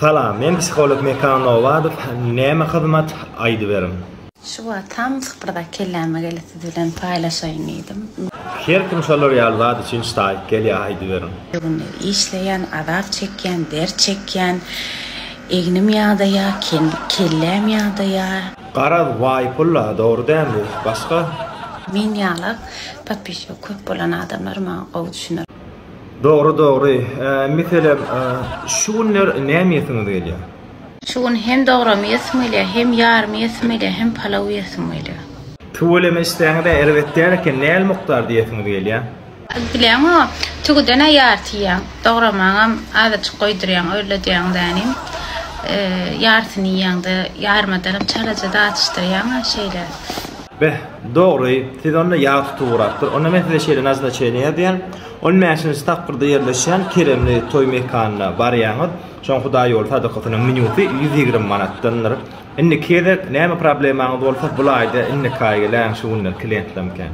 Salam, men psikolog Mekan Novadow. Näme hyzmat aýdyberim? Şu tam sıfırda kelläme gelesi bilen paylaşayım idim. Her kim şolar ýalwady üçin şaýat gelýär aýdyberim. Bunu işleyen, azap çeken, dert çeken, egnim ýagdaýa, kellem ýagdaýa. Garaz waý pulla, dogry dämdi. Başga? Men ýalyk papişo köp bolan adamlar maňa gowy düşünür. Dogry. Meselem, şu günler näme ýetiniz gelýär? Şu gün hem dogram ýetmeli, hem ýarym ýetmeli, hem palaw ýetmeli. Tuwleme isteňde elbetde näl mukdar diýesiniz gelýär? Bileňmi? Tugudana ýartyýan. Dogramaňam adat goýdurýan, öyle diýäňdänim. Ýartyny ýaňda ýarmadan çalajada atışdyrýan şeýler. Dogry, siz onu ýa tuturatdyr. Ona mesele şeýle nazda çeýnýär diýen, on mäşini tapyrda ýerleşen keremli toý mekanyna barýaňyz, şoň Hudaý ýol sadakynyň minuty 120 manatdandyr. Indi kede näme problemaňyz bolsa bulaýda indi kaýgylan şu günler klientlemken.